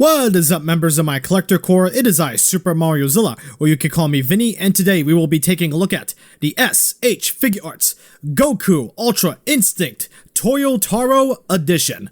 What is up, members of my collector corps? It is I, Super Mariozilla, or you could call me Vinny, and today we will be taking a look at the S.H.Figuarts Goku Ultra Instinct Toyotarou Edition.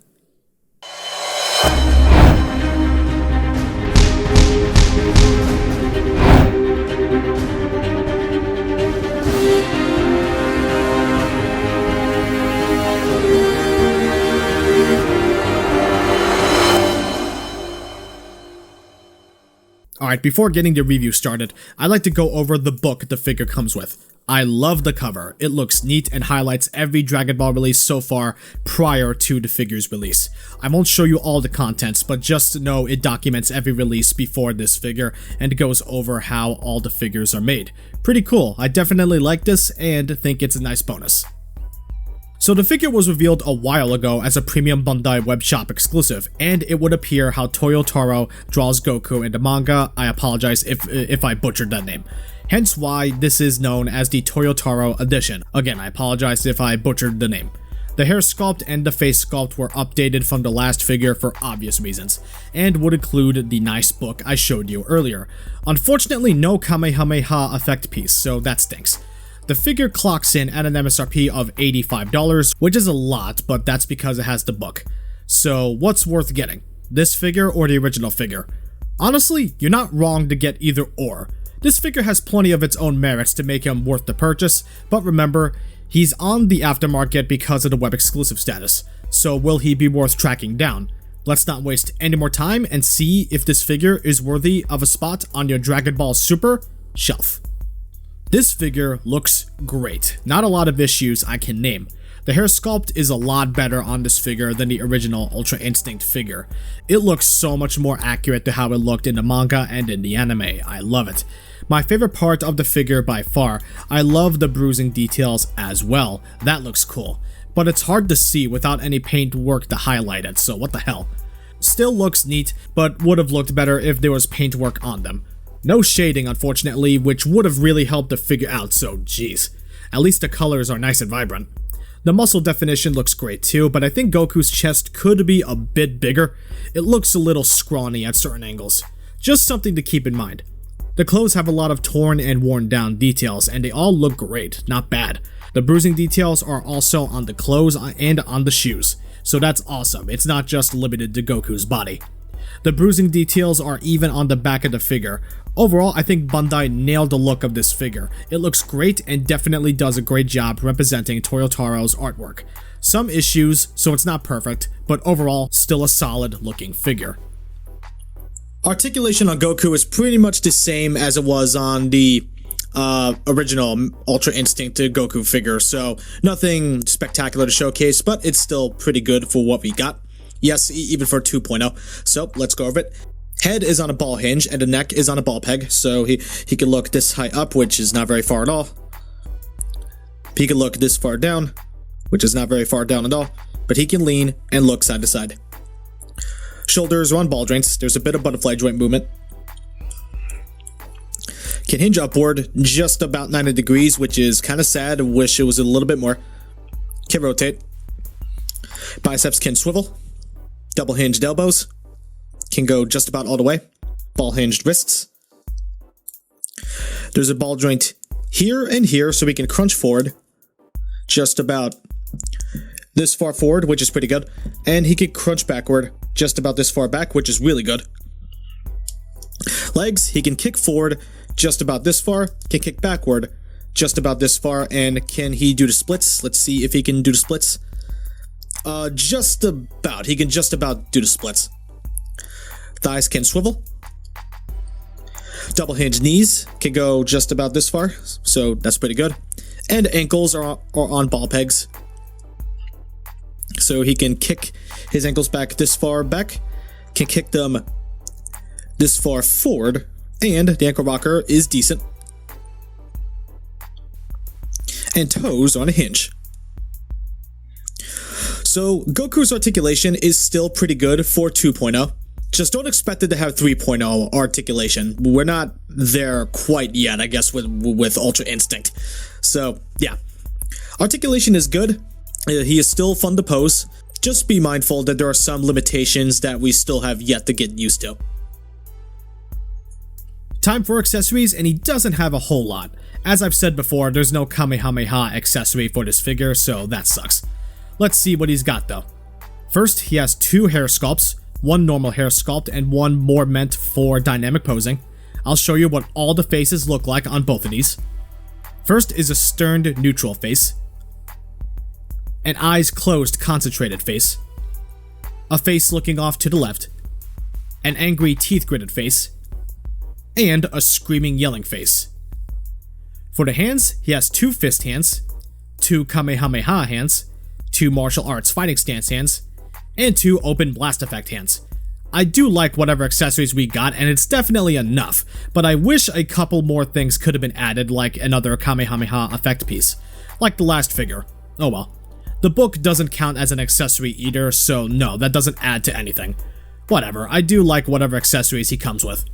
Alright, before getting the review started, I'd like to go over the book the figure comes with. I love the cover. It looks neat and highlights every Dragon Ball release so far prior to the figure's release. I won't show you all the contents, but just know it documents every release before this figure and goes over how all the figures are made. Pretty cool. I definitely like this and think it's a nice bonus. So the figure was revealed a while ago as a premium Bandai webshop exclusive, and it would appear how Toyotarou draws Goku in the manga. I apologize if I butchered that name. Hence why this is known as the Toyotarou edition. Again, I apologize if I butchered the name. The hair sculpt and the face sculpt were updated from the last figure for obvious reasons, and would include the nice book I showed you earlier. Unfortunately, no Kamehameha effect piece, so that stinks. The figure clocks in at an MSRP of $85, which is a lot, but that's because it has the book. So what's worth getting? This figure or the original figure? Honestly, you're not wrong to get either or. This figure has plenty of its own merits to make him worth the purchase, but remember, he's on the aftermarket because of the web exclusive status. So will he be worth tracking down? Let's not waste any more time and see if this figure is worthy of a spot on your Dragon Ball Super shelf. This figure looks great. Not a lot of issues I can name. The hair sculpt is a lot better on this figure than the original Ultra Instinct figure. It looks so much more accurate to how it looked in the manga and in the anime. I love it. My favorite part of the figure by far, I love the bruising details as well. That looks cool. But it's hard to see without any paint work to highlight it, so what the hell. Still looks neat, but would have looked better if there was paint work on them. No shading, unfortunately, which would have really helped the figure out, so geez. At least the colors are nice and vibrant. The muscle definition looks great too, but I think Goku's chest could be a bit bigger. It looks a little scrawny at certain angles. Just something to keep in mind. The clothes have a lot of torn and worn down details, and they all look great, not bad. The bruising details are also on the clothes and on the shoes, so that's awesome. It's not just limited to Goku's body. The bruising details are even on the back of the figure. Overall, I think Bandai nailed the look of this figure. It looks great and definitely does a great job representing Toyotarou's artwork. Some issues, so it's not perfect, but overall, still a solid looking figure. Articulation on Goku is pretty much the same as it was on the original Ultra Instinct Goku figure, so nothing spectacular to showcase, but it's still pretty good for what we got. Yes, even for 2.0. So let's go over it. Head is on a ball hinge and the neck is on a ball peg, so he can look this high up, which is not very far at all. He can look this far down, which is not very far down at all, but he can lean and look side to side. Shoulders are on ball joints. There's a bit of butterfly joint movement. Can hinge upward just about 90 degrees, which is kind of sad. I wish it was a little bit more. Can rotate. Biceps can swivel. Double hinged elbows. Can go just about all the way. Ball hinged wrists. There's a ball joint here and here, so we can crunch forward just about this far forward, which is pretty good. And he can crunch backward just about this far back, which is really good. Legs, he can kick forward just about this far, can kick backward just about this far, and can he do the splits? Let's see if he can do the splits. Just about. He can just about do the splits. Thighs can swivel. Double hinged knees can go just about this far, so that's pretty good. And ankles are on ball pegs. So he can kick his ankles back this far back, can kick them this far forward, and the ankle rocker is decent. And toes on a hinge. So Goku's articulation is still pretty good for 2.0. Just don't expect it to have 3.0 articulation. We're not there quite yet, I guess, with Ultra Instinct. So, yeah. Articulation is good. He is still fun to pose. Just be mindful that there are some limitations that we still have yet to get used to. Time for accessories, and he doesn't have a whole lot. As I've said before, there's no Kamehameha accessory for this figure, so that sucks. Let's see what he's got though. First, he has 2 hair sculpts, one normal hair sculpt and one more meant for dynamic posing. I'll show you what all the faces look like on both of these. First is a stern neutral face, an eyes closed concentrated face, a face looking off to the left, an angry teeth gritted face, and a screaming yelling face. For the hands, he has 2 fist hands, 2 Kamehameha hands, 2 martial arts fighting stance hands, and 2 open blast effect hands. I do like whatever accessories we got, and it's definitely enough, but I wish a couple more things could have been added, like another Kamehameha effect piece, like the last figure. Oh well. The book doesn't count as an accessory either, so no, that doesn't add to anything. Whatever, I do like whatever accessories he comes with.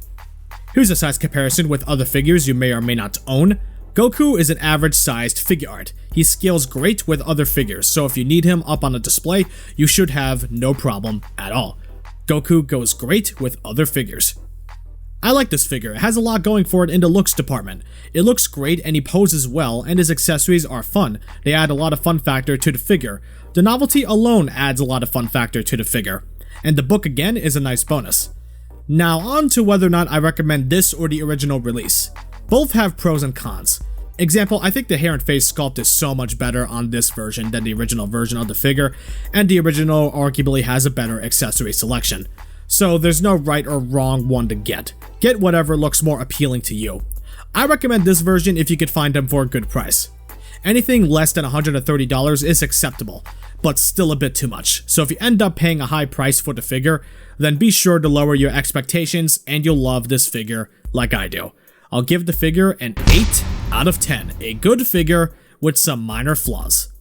Here's a size comparison with other figures you may or may not own. Goku is an average sized figure art. He scales great with other figures, so if you need him up on a display, you should have no problem at all. Goku goes great with other figures. I like this figure, it has a lot going for it in the looks department. It looks great and he poses well, and his accessories are fun. They add a lot of fun factor to the figure. The novelty alone adds a lot of fun factor to the figure. And the book again is a nice bonus. Now on to whether or not I recommend this or the original release. Both have pros and cons. Example, I think the hair and face sculpt is so much better on this version than the original version of the figure, and the original arguably has a better accessory selection. So there's no right or wrong one to get. Get whatever looks more appealing to you. I recommend this version if you could find them for a good price. Anything less than $130 is acceptable, but still a bit too much. So if you end up paying a high price for the figure, then be sure to lower your expectations and you'll love this figure like I do. I'll give the figure an 8 out of 10, a good figure with some minor flaws.